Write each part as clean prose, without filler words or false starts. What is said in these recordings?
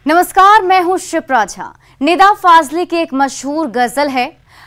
नमस्कार, मैं हूं शिप्रा झा। निदा फाजली की एक मशहूर गजल है,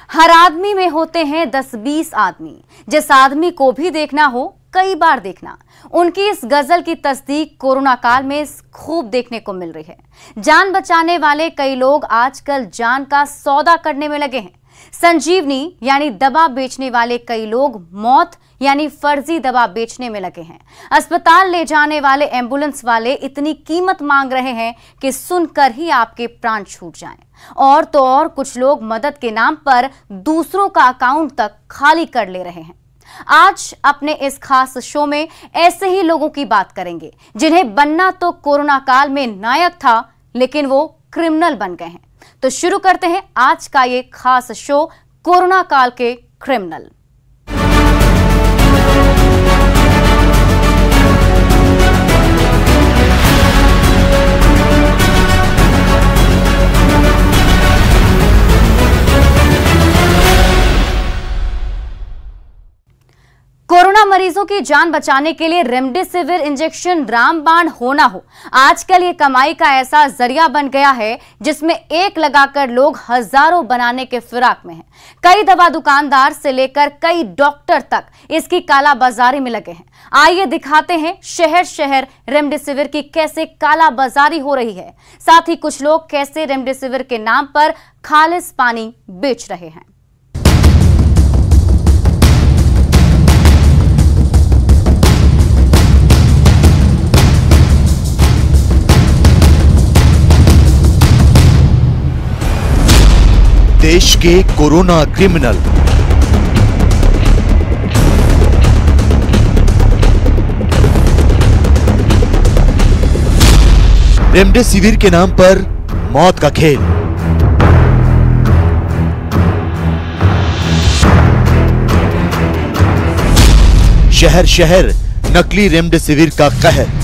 हर आदमी में होते हैं 10-20 आदमी, जिस आदमी को भी देखना हो कई बार देखना। उनकी इस गजल की तस्दीक कोरोना काल में खूब देखने को मिल रही है। जान बचाने वाले कई लोग आजकल जान का सौदा करने में लगे हैं। संजीवनी यानी दवा बेचने वाले कई लोग मौत यानी फर्जी दवा बेचने में लगे हैं। अस्पताल ले जाने वाले एम्बुलेंस वाले इतनी कीमत मांग रहे हैं कि सुनकर ही आपके प्राण छूट जाएं। और तो और कुछ लोग मदद के नाम पर दूसरों का अकाउंट तक खाली कर ले रहे हैं। आज अपने इस खास शो में ऐसे ही लोगों की बात करेंगे जिन्हें बनना तो कोरोना काल में नायक था, लेकिन वो क्रिमिनल बन गए हैं। तो शुरू करते हैं आज का ये खास शो, कोरोना काल के क्रिमिनल। कोरोना मरीजों की जान बचाने के लिए रेमडेसिविर इंजेक्शन रामबाण होना हो, आजकल ये कमाई का ऐसा जरिया बन गया है जिसमें एक लगाकर लोग हजारों बनाने के फिराक में हैं। कई दवा दुकानदार से लेकर कई डॉक्टर तक इसकी कालाबाजारी में लगे हैं। आइए दिखाते हैं शहर शहर रेमडेसिविर की कैसे कालाबाजारी हो रही है, साथ ही कुछ लोग कैसे रेमडेसिविर के नाम पर खालिस पानी बेच रहे हैं। देश के कोरोना क्रिमिनल। रेमडेसिविर के नाम पर मौत का खेल। शहर शहर नकली रेमडेसिविर का कहर।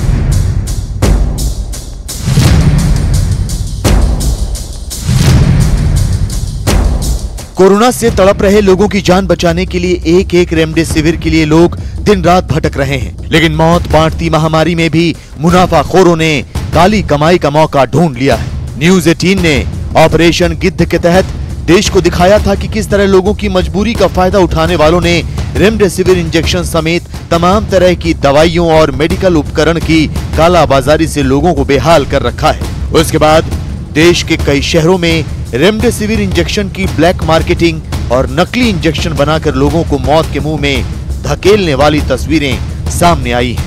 कोरोना से तड़प रहे लोगों की जान बचाने के लिए एक एक रेमडेसिविर के लिए लोग दिन रात भटक रहे हैं, लेकिन मौत बांटती महामारी में भी मुनाफाखोरों ने काली कमाई का मौका ढूंढ लिया है। न्यूज़ 18 ने ऑपरेशन गिद्ध के तहत देश को दिखाया था कि किस तरह लोगों की मजबूरी का फायदा उठाने वालों ने रेमडेसिविर इंजेक्शन समेत तमाम तरह की दवाइयों और मेडिकल उपकरण की कालाबाजारी से लोगों को बेहाल कर रखा है। उसके बाद देश के कई शहरों में रेमडेसिविर इंजेक्शन की ब्लैक मार्केटिंग और नकली इंजेक्शन बनाकर लोगों को मौत के मुंह में धकेलने वाली तस्वीरें सामने आई हैं।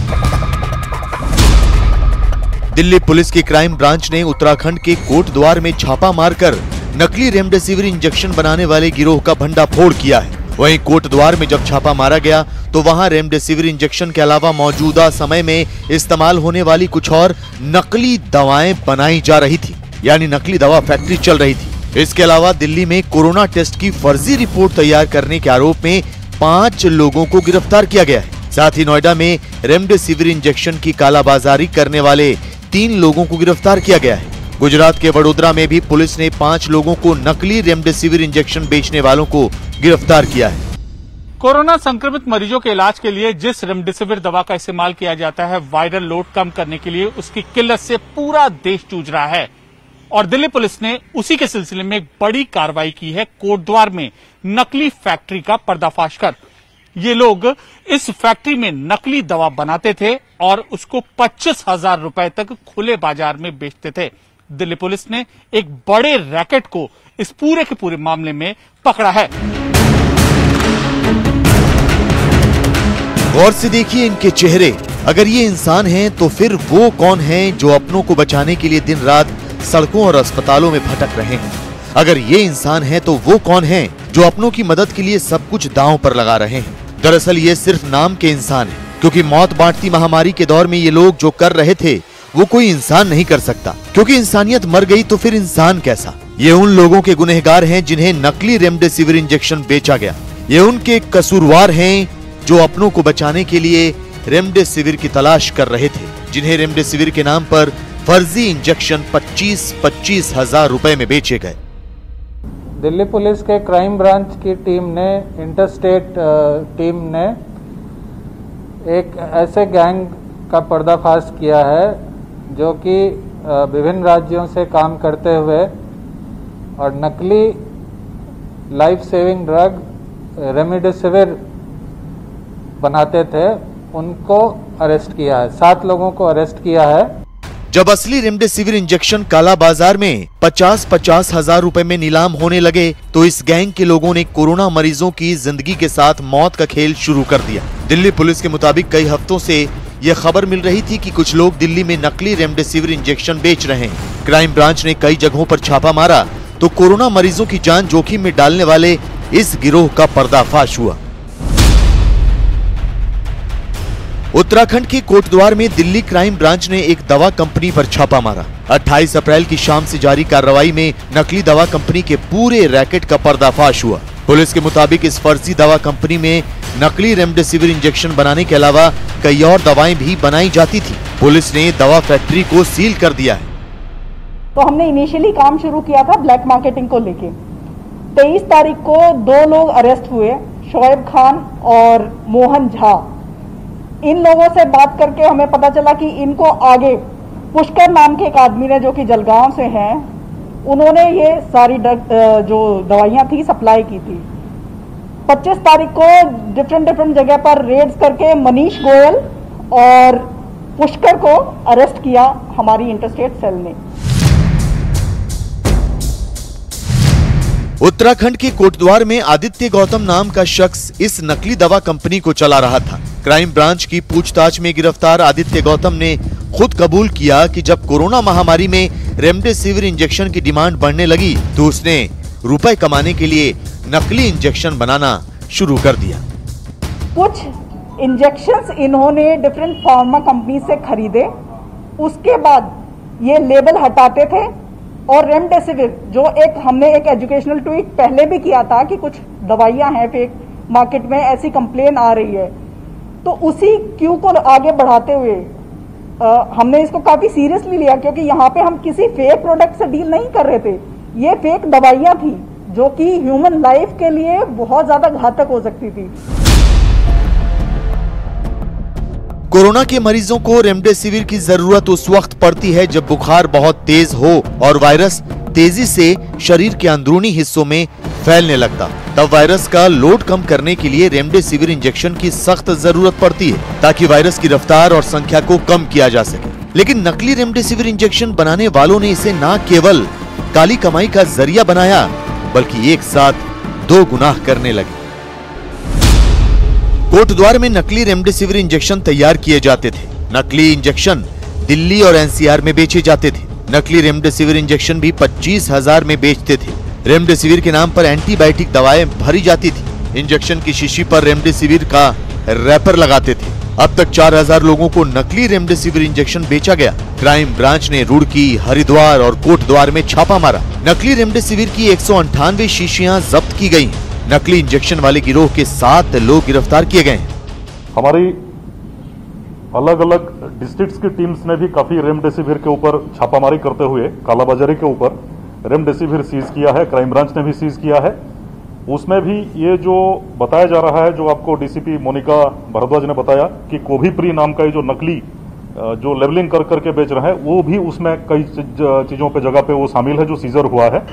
दिल्ली पुलिस की क्राइम ब्रांच ने उत्तराखंड के कोटद्वार में छापा मारकर नकली रेमडेसिविर इंजेक्शन बनाने वाले गिरोह का भंडाफोड़ किया है। वहीं कोटद्वार में जब छापा मारा गया तो वहां रेमडेसिविर इंजेक्शन के अलावा मौजूदा समय में इस्तेमाल होने वाली कुछ और नकली दवाएं बनाई जा रही थी, यानी नकली दवा फैक्ट्री चल रही थी। इसके अलावा दिल्ली में कोरोना टेस्ट की फर्जी रिपोर्ट तैयार करने के आरोप में 5 लोगों को गिरफ्तार किया गया है। साथ ही नोएडा में रेमडेसिविर इंजेक्शन की कालाबाजारी करने वाले 3 लोगों को गिरफ्तार किया गया है। गुजरात के वडोदरा में भी पुलिस ने 5 लोगों को नकली रेमडेसिविर इंजेक्शन बेचने वालों को गिरफ्तार किया है। कोरोना संक्रमित मरीजों के इलाज के लिए जिस रेमडेसिविर दवा का इस्तेमाल किया जाता है, वायरल लोड कम करने के लिए उसकी किल्लत से पूरा देश जूझ रहा है। और दिल्ली पुलिस ने उसी के सिलसिले में एक बड़ी कार्रवाई की है। कोटद्वार में नकली फैक्ट्री का पर्दाफाश कर ये लोग इस फैक्ट्री में नकली दवा बनाते थे और उसको 25,000 रुपए तक खुले बाजार में बेचते थे। दिल्ली पुलिस ने एक बड़े रैकेट को इस पूरे के पूरे मामले में पकड़ा है। गौर से देखिए इनके चेहरे। अगर ये इंसान हैं तो फिर वो कौन हैं जो अपनों को बचाने के लिए दिन रात सड़कों और अस्पतालों में भटक रहे हैं? अगर ये इंसान हैं तो वो कौन हैं जो अपनों की मदद के लिए सब कुछ दांव पर लगा रहे हैं? दरअसल ये सिर्फ नाम के इंसान हैं, क्योंकि मौत बांटती महामारी के दौर में ये लोग जो कर रहे थे वो कोई इंसान नहीं कर सकता, क्योंकि इंसानियत मर गई तो फिर इंसान कैसा? ये उन लोगों के गुनहगार हैं जिन्हें नकली रेमडेसिविर इंजेक्शन बेचा गया। ये उनके कसूरवार हैं जो अपनों को बचाने के लिए रेमडेसिविर की तलाश कर रहे थे, जिन्हें रेमडेसिविर के नाम पर फर्जी इंजेक्शन 25-25 हजार रुपए में बेचे गए। दिल्ली पुलिस के क्राइम ब्रांच की टीम ने, इंटरस्टेट टीम ने एक ऐसे गैंग का पर्दाफाश किया है जो कि विभिन्न राज्यों से काम करते हुए और नकली लाइफ सेविंग ड्रग रेमडेसिविर बनाते थे, उनको अरेस्ट किया है। 7 लोगों को अरेस्ट किया है। जब असली रेमडेसिविर इंजेक्शन काला बाजार में 50-50 हजार रुपए में नीलाम होने लगे तो इस गैंग के लोगों ने कोरोना मरीजों की जिंदगी के साथ मौत का खेल शुरू कर दिया। दिल्ली पुलिस के मुताबिक कई हफ्तों से यह खबर मिल रही थी कि कुछ लोग दिल्ली में नकली रेमडेसिविर इंजेक्शन बेच रहे हैं। क्राइम ब्रांच ने कई जगहों पर छापा मारा तो कोरोना मरीजों की जान जोखिम में डालने वाले इस गिरोह का पर्दाफाश हुआ। उत्तराखंड के कोटद्वार में दिल्ली क्राइम ब्रांच ने एक दवा कंपनी पर छापा मारा। 28 अप्रैल की शाम से जारी कार्रवाई में नकली दवा कंपनी के पूरे रैकेट का पर्दाफाश हुआ। पुलिस के मुताबिक इस फर्जी दवा कंपनी में नकली रेमडेसिविर इंजेक्शन बनाने के अलावा कई और दवाएं भी बनाई जाती थी। पुलिस ने दवा फैक्ट्री को सील कर दिया है। तो हमने इनिशियली काम शुरू किया था ब्लैक मार्केटिंग को लेके। 23 तारीख को 2 लोग अरेस्ट हुए, शोएब खान और मोहन झा। इन लोगों से बात करके हमें पता चला कि इनको आगे पुष्कर नाम के एक आदमी ने, जो कि जलगांव से हैं, उन्होंने ये सारी जो दवाइयां थी सप्लाई की थी। 25 तारीख को डिफरेंट जगह पर रेड्स करके मनीष गोयल और पुष्कर को अरेस्ट किया हमारी इंटरस्टेट सेल ने। उत्तराखंड के कोटद्वार में आदित्य गौतम नाम का शख्स इस नकली दवा कंपनी को चला रहा था। क्राइम ब्रांच की पूछताछ में गिरफ्तार आदित्य गौतम ने खुद कबूल किया कि जब कोरोना महामारी में रेमडेसिविर इंजेक्शन की डिमांड बढ़ने लगी तो उसने रुपए कमाने के लिए नकली इंजेक्शन बनाना शुरू कर दिया। कुछ इंजेक्शंस इन्होंने डिफरेंट फार्मा कंपनी से खरीदे, उसके बाद ये लेबल हटाते थे और रेमडेसिविर, जो हमने एक एजुकेशनल ट्वीट पहले भी किया था कि कुछ दवाइयां हैं फेक मार्केट में, ऐसी कंप्लेन आ रही है, तो उसी क्यू को आगे बढ़ाते हुए हमने इसको काफी सीरियसली लिया, क्योंकि यहाँ पे हम किसी फेक प्रोडक्ट से डील नहीं कर रहे थे। ये फेक दवाइयां थी जो कि ह्यूमन लाइफ के लिए बहुत ज्यादा घातक हो सकती थी। कोरोना के मरीजों को रेमडेसिविर की जरूरत उस वक्त पड़ती है जब बुखार बहुत तेज हो और वायरस तेजी से शरीर के अंदरूनी हिस्सों में फैलने लगता। तब वायरस का लोड कम करने के लिए रेमडेसिविर इंजेक्शन की सख्त जरूरत पड़ती है ताकि वायरस की रफ्तार और संख्या को कम किया जा सके। लेकिन नकली रेमडेसिविर इंजेक्शन बनाने वालों ने इसे न केवल काली कमाई का जरिया बनाया बल्कि एक साथ 2 गुनाह करने लगे। कोटद्वार में नकली रेमडेसिविर इंजेक्शन तैयार किए जाते थे। नकली इंजेक्शन दिल्ली और एनसीआर में बेचे जाते थे। नकली रेमडेसिविर इंजेक्शन भी 25,000 में बेचते थे। रेमडेसिविर के नाम पर एंटीबायोटिक दवाएं भरी जाती थी। इंजेक्शन की शीशी पर रेमडेसिविर का रैपर लगाते थे। अब तक 4,000 लोगों को नकली रेमडेसिविर इंजेक्शन बेचा गया। क्राइम ब्रांच ने रुड़की, हरिद्वार और कोटद्वार में छापा मारा। नकली रेमडेसिविर की 198 शीशियां जब्त की गयी। नकली इंजेक्शन वाले गिरोह के 7 लोग गिरफ्तार किए गए हैं। हमारी अलग अलग डिस्ट्रिक्ट्स की टीम्स ने भी काफी रेमडेसिविर के ऊपर छापामारी करते हुए कालाबाजारी के ऊपर रेमडेसिविर सीज किया है। क्राइम ब्रांच ने भी सीज किया है। उसमें भी ये जो बताया जा रहा है, जो आपको डीसीपी मोनिका भारद्वाज ने बताया कि कोविप्री नाम का ये जो नकली जो लेबलिंग कर करके बेच रहे हैं, वो भी उसमें कई चीजों पे जगह पे वो शामिल है जो सीजर हुआ है।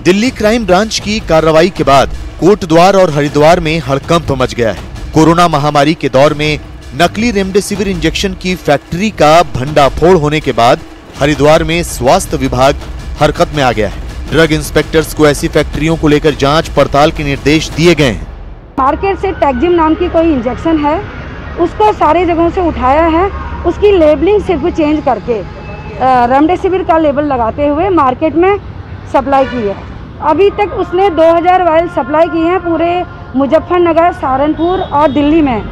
दिल्ली क्राइम ब्रांच की कार्रवाई के बाद कोटद्वार और हरिद्वार में हड़कंप मच गया है। कोरोना महामारी के दौर में नकली रेमडेसिविर इंजेक्शन की फैक्ट्री का भंडाफोड़ होने के बाद हरिद्वार में स्वास्थ्य विभाग हरकत में आ गया है। ड्रग इंस्पेक्टर्स को ऐसी फैक्ट्रियों को लेकर जांच पड़ताल के निर्देश दिए गए हैं। मार्केट से टैक्जिम नाम की कोई इंजेक्शन है, उसको सारी जगहों से उठाया है, उसकी लेबलिंग सिर्फ चेंज करके रेमडेसिविर का लेबल लगाते हुए मार्केट में सप्लाई की है। अभी तक उसने 2000 वायल सप्लाई किए हैं पूरे मुजफ्फरनगर, सहारनपुर और दिल्ली में।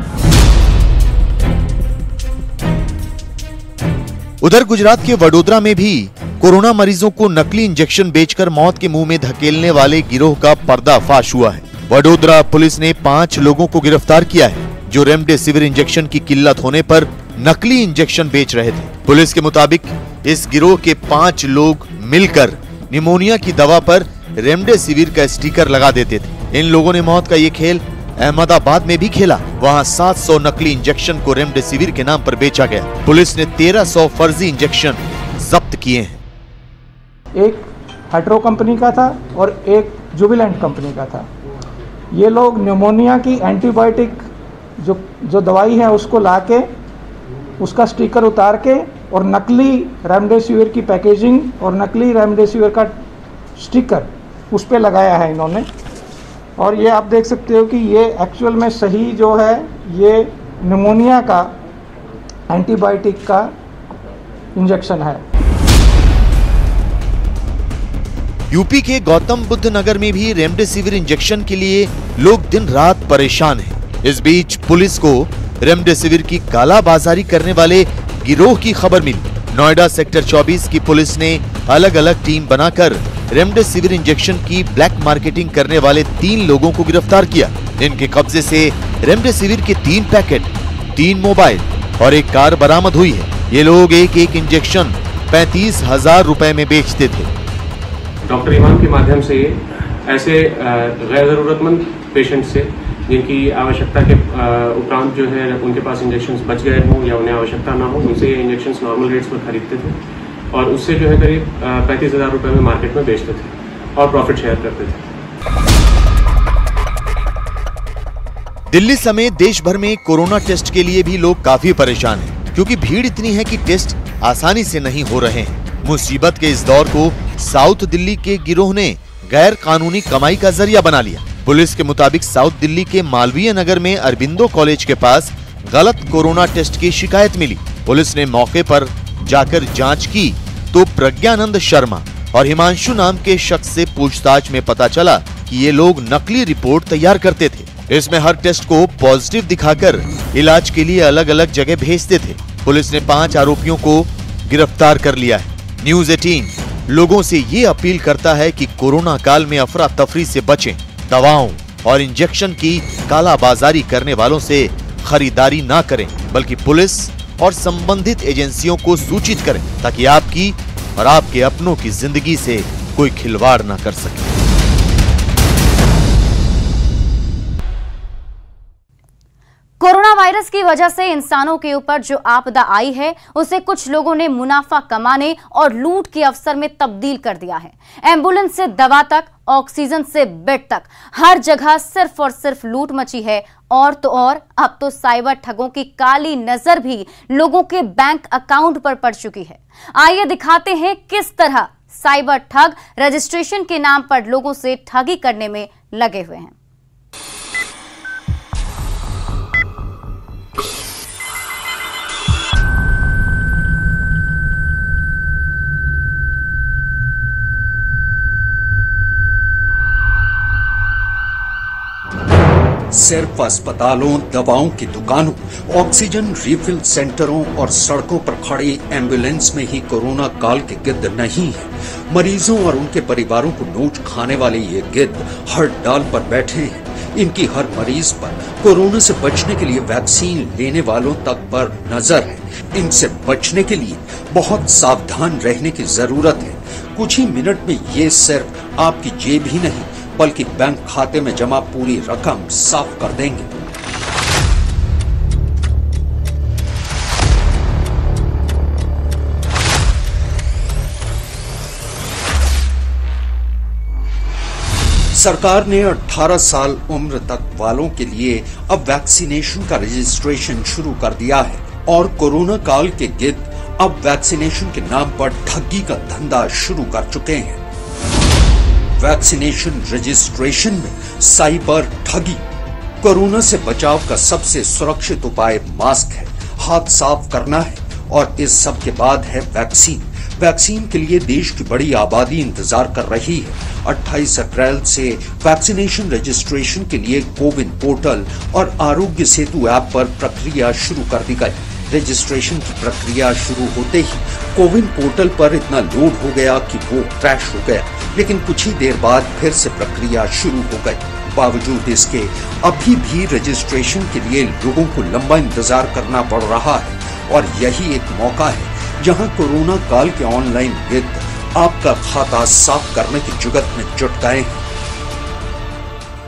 उधर गुजरात के वडोदरा में भी कोरोना मरीजों को नकली इंजेक्शन बेचकर मौत के मुंह में धकेलने वाले गिरोह का पर्दाफाश हुआ है। वडोदरा पुलिस ने 5 लोगों को गिरफ्तार किया है जो रेमडेसिविर इंजेक्शन की किल्लत होने पर नकली इंजेक्शन बेच रहे थे। पुलिस के मुताबिक इस गिरोह के 5 लोग मिलकर निमोनिया की दवा पर रेमडेसिविर का स्टिकर लगा देते थे। इन लोगों ने मौत का ये खेल अहमदाबाद में भी खेला। वहां 700 नकली इंजेक्शन को रेमडेसिविर के नाम पर बेचा गया। पुलिस ने 1300 फर्जी इंजेक्शन जब्त किए हैं। एक हेट्रो कंपनी का था और एक जुबिलेंट कंपनी का था। ये लोग न्यूमोनिया की एंटीबायोटिक जो दवाई है उसको लाके उसका स्टिकर उतार के और नकली रेमडेसिविर की पैकेजिंग और नकली रेमडेसिविर का स्टिकर उस पे लगाया है इन्होंने। और ये आप देख सकते हो कि ये एक्चुअल में सही जो है ये निमोनिया का एंटीबायोटिक का इंजेक्शन है। यूपी के गौतम बुद्ध नगर में भी रेमडेसिविर इंजेक्शन के लिए लोग दिन रात परेशान हैं। इस बीच पुलिस को रेमडेसिविर की कालाबाजारी करने वाले गिरोह की खबर मिली। नोएडा सेक्टर 24 की पुलिस ने अलग अलग टीम बनाकर रेमडेसिविर इंजेक्शन की ब्लैक मार्केटिंग करने वाले 3 लोगों को गिरफ्तार किया। इनके कब्जे से रेमडेसिविर के 3 पैकेट, 3 मोबाइल और एक कार बरामद हुई है। ये लोग एक इंजेक्शन 35,000 रुपए में बेचते थे। डॉक्टर ईमान के माध्यम से ऐसे गैर जरूरतमंद पेशेंट से जिनकी आवश्यकता के उपरांत जो है उनके पास इंजेक्शंस बच गए हों या उन्हें आवश्यकता ना हो, उनसे ये इंजेक्शंस नॉर्मल रेट्स पर खरीदते थे और उससे जो है करीब 35,000 रुपए में मार्केट में बेचते थे और प्रॉफिट शेयर करते थे। दिल्ली समेत देश भर में कोरोना टेस्ट के लिए भी लोग काफी परेशान हैं, क्योंकि भीड़ इतनी है कि टेस्ट आसानी से नहीं हो रहे हैं। मुसीबत के इस दौर को साउथ दिल्ली के गिरोह ने गैर कानूनी कमाई का जरिया बना लिया। पुलिस के मुताबिक साउथ दिल्ली के मालवीय नगर में अरबिंदो कॉलेज के पास गलत कोरोना टेस्ट की शिकायत मिली। पुलिस ने मौके पर जाकर जांच की तो प्रज्ञानंद शर्मा और हिमांशु नाम के शख्स से पूछताछ में पता चला कि ये लोग नकली रिपोर्ट तैयार करते थे। इसमें हर टेस्ट को पॉजिटिव दिखाकर इलाज के लिए अलग अलग जगह भेजते थे। पुलिस ने 5 आरोपियों को गिरफ्तार कर लिया है। न्यूज़ 18 लोगों से ये अपील करता है कि कोरोना काल में अफरा तफरी से बचें। दवाओं और इंजेक्शन की कालाबाजारी करने वालों से खरीदारी ना करें, बल्कि पुलिस और संबंधित एजेंसियों को सूचित करें, ताकि आपकी और आपके अपनों की जिंदगी से कोई खिलवाड़ ना कर सके। कोरोना वायरस की वजह से इंसानों के ऊपर जो आपदा आई है उसे कुछ लोगों ने मुनाफा कमाने और लूट के अवसर में तब्दील कर दिया है। एम्बुलेंस से दवा तक, ऑक्सीजन से बेड तक, हर जगह सिर्फ और सिर्फ लूट मची है। और तो और अब तो साइबर ठगों की काली नजर भी लोगों के बैंक अकाउंट पर पड़ चुकी है। आइए दिखाते हैं किस तरह साइबर ठग रजिस्ट्रेशन के नाम पर लोगों से ठगी करने में लगे हुए हैं। सिर्फ अस्पतालों, दवाओं की दुकानों, ऑक्सीजन रिफिल सेंटरों और सड़कों पर खड़ी एम्बुलेंस में ही कोरोना काल के गिद्ध नहीं है। मरीजों और उनके परिवारों को नोच खाने वाले ये गिद्ध हर डाल पर बैठे हैं। इनकी हर मरीज पर कोरोना से बचने के लिए वैक्सीन लेने वालों तक पर नजर है। इनसे बचने के लिए बहुत सावधान रहने की जरूरत है। कुछ ही मिनट में ये सिर्फ आपकी जेब ही नहीं बल्कि बैंक खाते में जमा पूरी रकम साफ कर देंगे। सरकार ने 18 साल उम्र तक वालों के लिए अब वैक्सीनेशन का रजिस्ट्रेशन शुरू कर दिया है और कोरोना काल के गिद्ध अब वैक्सीनेशन के नाम पर ठगी का धंधा शुरू कर चुके हैं। वैक्सीनेशन रजिस्ट्रेशन में साइबर ठगी। कोरोना से बचाव का सबसे सुरक्षित उपाय मास्क है, हाथ साफ करना है और इस सब के बाद है वैक्सीन। वैक्सीन के लिए देश की बड़ी आबादी इंतजार कर रही है। 28 अप्रैल से वैक्सीनेशन रजिस्ट्रेशन के लिए कोविन पोर्टल और आरोग्य सेतु ऐप पर प्रक्रिया शुरू कर दी गई। रजिस्ट्रेशन की प्रक्रिया शुरू होते ही कोविन पोर्टल पर इतना लोड हो गया कि वो क्रैश हो गया, लेकिन कुछ ही देर बाद फिर से प्रक्रिया शुरू हो गई। बावजूद इसके अभी भी रजिस्ट्रेशन के लिए लोगों को लंबा इंतजार करना पड़ रहा है और यही एक मौका है जहां कोरोना काल के ऑनलाइन गिद्ध आपका खाता साफ करने की जुगत में जुट गए हैं।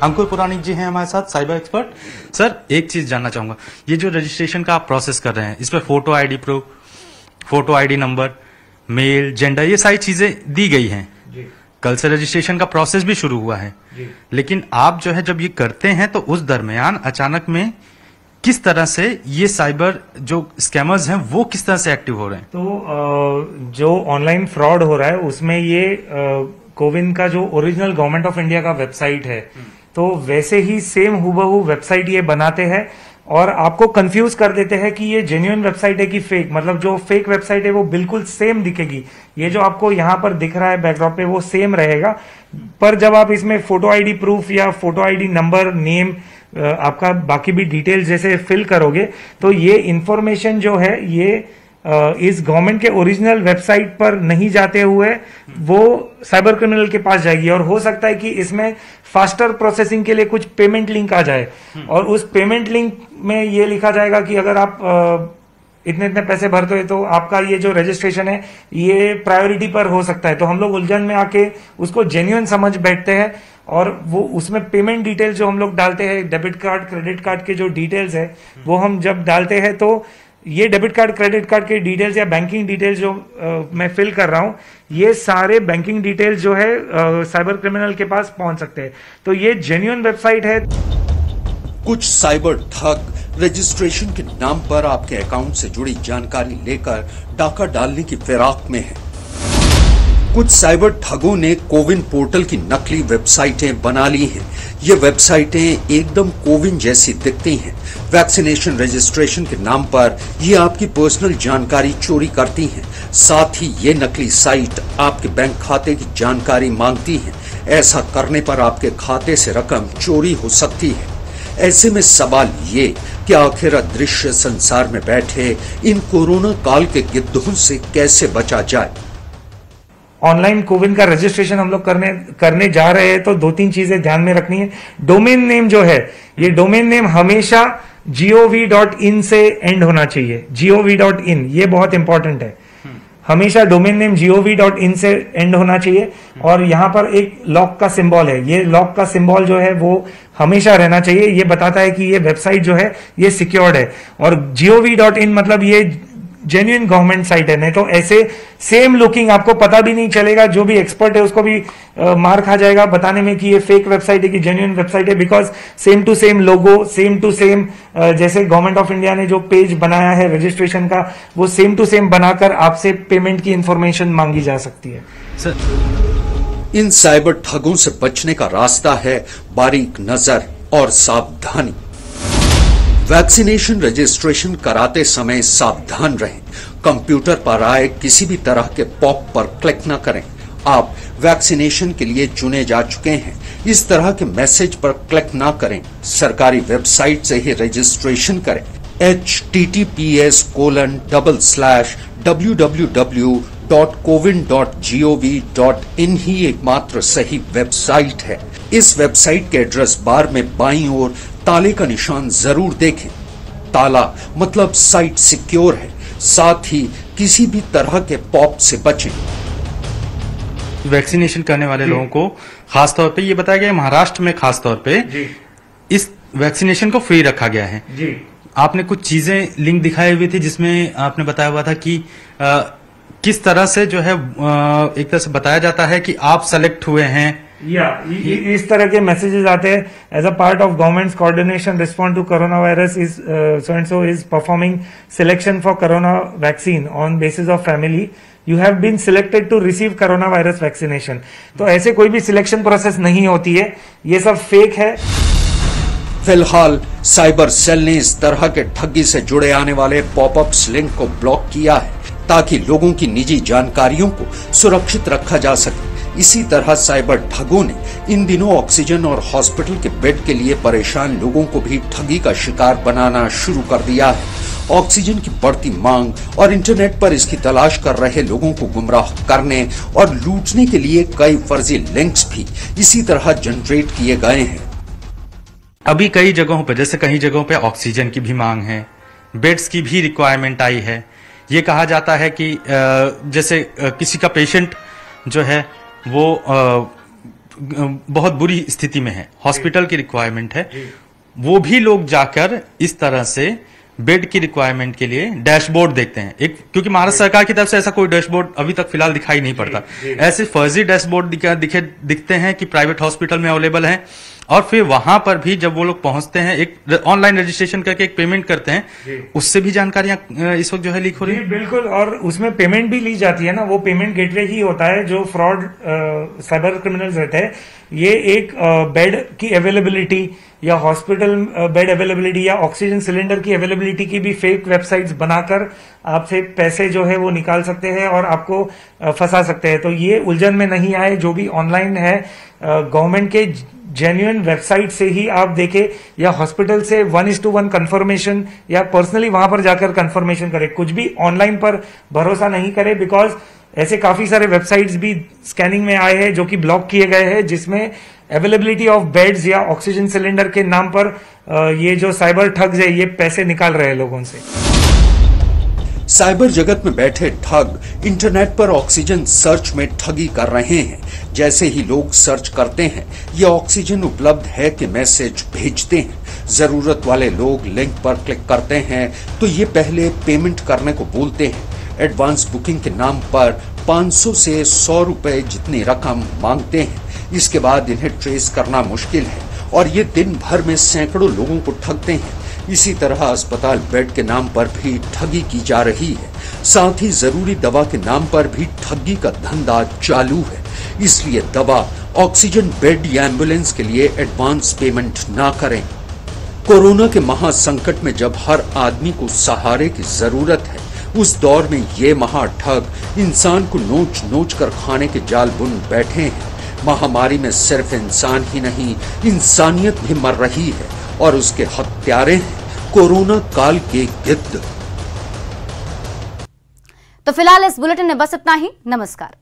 अंकुर पुराणिक जी हैं हमारे साथ, साइबर एक्सपर्ट। सर, एक चीज जानना चाहूंगा, ये जो रजिस्ट्रेशन का आप प्रोसेस कर रहे हैं, इस पर photo ID proof, photo ID number, male, gender, ये सारी चीजें दी गई हैं। कल से रजिस्ट्रेशन का प्रोसेस भी शुरू हुआ है, लेकिन आप जो है जब ये करते हैं तो उस दरमियान अचानक में किस तरह से ये साइबर जो स्कैमर्स हैं वो किस तरह से एक्टिव हो रहे हैं? तो जो ऑनलाइन फ्रॉड हो रहा है उसमें ये कोविन का जो ओरिजिनल गवर्नमेंट ऑफ इंडिया का वेबसाइट है, तो वैसे ही सेम हूबहू वेबसाइट ये बनाते हैं और आपको कंफ्यूज कर देते हैं कि ये जेन्युइन वेबसाइट है कि फेक। मतलब जो फेक वेबसाइट है वो बिल्कुल सेम दिखेगी, ये जो आपको यहाँ पर दिख रहा है बैकड्रॉप पे वो सेम रहेगा, पर जब आप इसमें फोटो आईडी प्रूफ या फोटो आईडी नंबर, नेम, आपका बाकी भी डिटेल्स जैसे फिल करोगे तो ये इंफॉर्मेशन जो है ये इस गवर्नमेंट के ओरिजिनल वेबसाइट पर नहीं जाते हुए वो साइबर क्रिमिनल के पास जाएगी। और हो सकता है कि इसमें फास्टर प्रोसेसिंग के लिए कुछ पेमेंट लिंक आ जाए और उस पेमेंट लिंक में ये लिखा जाएगा कि अगर आप इतने इतने पैसे भरते हो तो आपका ये जो रजिस्ट्रेशन है ये प्रायोरिटी पर हो सकता है। तो हम लोग उलझन में आके उसको जेन्युइन समझ बैठते हैं और वो उसमें पेमेंट डिटेल्स जो हम लोग डालते हैं, डेबिट कार्ड, क्रेडिट कार्ड के जो डिटेल्स है वो हम जब डालते हैं तो ये डेबिट कार्ड, क्रेडिट कार्ड के डिटेल्स या बैंकिंग डिटेल्स जो मैं फिल कर रहा हूं, ये सारे बैंकिंग डिटेल्स जो है साइबर क्रिमिनल के पास पहुंच सकते हैं। तो ये जेन्युइन वेबसाइट है। कुछ साइबर ठग रजिस्ट्रेशन के नाम पर आपके अकाउंट से जुड़ी जानकारी लेकर डाका डालने की फिराक में है। कुछ साइबर ठगों ने कोविन पोर्टल की नकली वेबसाइटें बना ली हैं। ये वेबसाइटें एकदम कोविन जैसी दिखती हैं। वैक्सीनेशन रजिस्ट्रेशन के नाम पर ये आपकी पर्सनल जानकारी चोरी करती हैं। साथ ही ये नकली साइट आपके बैंक खाते की जानकारी मांगती हैं। ऐसा करने पर आपके खाते से रकम चोरी हो सकती है। ऐसे में सवाल ये कि आखिर अदृश्य संसार में बैठे इन कोरोना काल के गिद्धों से कैसे बचा जाए। ऑनलाइन कोविन का रजिस्ट्रेशन हम लोग करने जा रहे हैं तो 2-3 चीजें ध्यान में रखनी है। डोमेन नेम जो है, ये डोमेन नेम हमेशा gov.in से एंड होना चाहिए। gov.in ये बहुत इंपॉर्टेंट है, हमेशा डोमेन नेम gov.in से एंड होना चाहिए। और यहाँ पर एक लॉक का सिंबल है, ये लॉक का सिंबल जो है वो हमेशा रहना चाहिए। ये बताता है कि ये वेबसाइट जो है ये सिक्योर्ड है। और gov.in मतलब ये जेन्युइन गवर्नमेंट साइट है, नहीं तो ऐसे सेम लुकिंग आपको पता भी नहीं चलेगा। जो भी एक्सपर्ट है उसको भी मार खा जाएगा बताने में कि ये फेक वेबसाइट है कि जेन्युइन वेबसाइट है, because same to same logo, same to same जैसे गवर्नमेंट ऑफ इंडिया ने जो पेज बनाया है रजिस्ट्रेशन का वो सेम टू सेम बनाकर आपसे पेमेंट की इंफॉर्मेशन मांगी जा सकती है। सर, इन साइबर ठगों से बचने का रास्ता है बारीक नजर और सावधानी। वैक्सीनेशन रजिस्ट्रेशन कराते समय सावधान रहें। कंप्यूटर पर आए किसी भी तरह के पॉप पर क्लिक न करें। आप वैक्सीनेशन के लिए चुने जा चुके हैं, इस तरह के मैसेज पर क्लिक न करें। सरकारी वेबसाइट से ही रजिस्ट्रेशन करें। https://www.covin.gov.in ही एकमात्र सही वेबसाइट है। इस वेबसाइट के एड्रेस बार में बाईं ओर ताले का निशान जरूर देखें। ताला मतलब साइट सिक्योर है। साथ ही किसी भी तरह के पॉप से बचें। वैक्सीनेशन करने वाले लोगों को खासतौर पे ये बताया गया, महाराष्ट्र में खासतौर पे इस वैक्सीनेशन को फ्री रखा गया है। जी। आपने कुछ चीजें लिंक दिखाई हुई थी जिसमें आपने बताया हुआ था कि किस तरह से जो है एक तरह से बताया जाता है कि आप सेलेक्ट हुए हैं इस तरह के मैसेजेस आते हैं। As a part of government's coordination respond to corona virus is so and so is performing selection for corona vaccine on basis of family. You have been selected to receive corona virus vaccination. तो ऐसे कोई भी selection process नहीं होती है, ये सब fake है। फिलहाल साइबर सेल ने इस तरह के ठगी से जुड़े आने वाले पॉपअप्स लिंक को ब्लॉक किया है ताकि लोगों की निजी जानकारियों को सुरक्षित रखा जा सके। इसी तरह साइबर ठगों ने इन दिनों ऑक्सीजन और हॉस्पिटल के बेड के लिए परेशान लोगों को भी ठगी का शिकार बनाना शुरू कर दिया है। ऑक्सीजन की बढ़ती मांग और इंटरनेट पर इसकी तलाश कर रहे लोगों को गुमराह करने और लूटने के लिए कई फर्जी लिंक्स भी इसी तरह जनरेट किए गए हैं। अभी कई जगहों पर, जैसे कई जगहों पे ऑक्सीजन की भी मांग है, बेड्स की भी रिक्वायरमेंट आई है। ये कहा जाता है कि जैसे किसी का पेशेंट जो है वो बहुत बुरी स्थिति में है, हॉस्पिटल की रिक्वायरमेंट है, वो भी लोग जाकर इस तरह से बेड की रिक्वायरमेंट के लिए डैशबोर्ड देखते हैं। एक क्योंकि महाराष्ट्र सरकार की तरफ से ऐसा कोई डैशबोर्ड अभी तक फिलहाल दिखाई नहीं पड़ता। ऐसे फर्जी डैशबोर्ड दिखते हैं कि प्राइवेट हॉस्पिटल में अवेलेबल है, और फिर वहां पर भी जब वो लोग पहुंचते हैं एक ऑनलाइन रजिस्ट्रेशन करके एक पेमेंट करते हैं, उससे भी जानकारियां इस वक्त जो है लीक हो रही है। बिल्कुल, और उसमें पेमेंट भी ली जाती है ना, वो पेमेंट गेटवे ही होता है जो फ्रॉड साइबर क्रिमिनल्स रहते हैं। ये एक बेड की अवेलेबिलिटी या हॉस्पिटल बेड अवेलेबिलिटी या ऑक्सीजन सिलेंडर की अवेलेबिलिटी की भी फेक वेबसाइट्स बनाकर आपसे पैसे जो है वो निकाल सकते हैं और आपको फंसा सकते हैं। तो ये उलझन में नहीं आए, जो भी ऑनलाइन है गवर्नमेंट के जेन्युइन वेबसाइट से ही आप देखें, या हॉस्पिटल से 1:1 कंफर्मेशन या पर्सनली वहां पर जाकर कंफर्मेशन करें। कुछ भी ऑनलाइन पर भरोसा नहीं करें, बिकॉज ऐसे काफी सारे वेबसाइट्स भी स्कैनिंग में आए हैं जो कि ब्लॉक किए गए हैं, जिसमें अवेलेबिलिटी ऑफ बेड्स या ऑक्सीजन सिलेंडर के नाम पर ये जो साइबर ठग्स है ये पैसे निकाल रहे हैं लोगों से। साइबर जगत में बैठे ठग इंटरनेट पर ऑक्सीजन सर्च में ठगी कर रहे हैं। जैसे ही लोग सर्च करते हैं ये ऑक्सीजन उपलब्ध है कि मैसेज भेजते हैं। जरूरत वाले लोग लिंक पर क्लिक करते हैं तो ये पहले पेमेंट करने को बोलते हैं। एडवांस बुकिंग के नाम पर 500 से 100 रुपए जितनी रकम मांगते हैं। इसके बाद इन्हें ट्रेस करना मुश्किल है और ये दिन भर में सैकड़ों लोगों को ठगते हैं। इसी तरह अस्पताल बेड के नाम पर भी ठगी की जा रही है। साथ ही जरूरी दवा के नाम पर भी ठगी का धंधा चालू है। इसलिए दवा, ऑक्सीजन बेड या एम्बुलेंस के लिए एडवांस पेमेंट ना करें। कोरोना के महासंकट में जब हर आदमी को सहारे की जरूरत है, उस दौर में ये महाठग इंसान को नोच नोच कर खाने के जाल बुन बैठे हैं। महामारी में सिर्फ इंसान ही नहीं, इंसानियत भी मर रही है और उसके हत्यारे हैं कोरोना काल के गिद्ध। तो फिलहाल इस बुलेटिन में बस इतना ही। नमस्कार।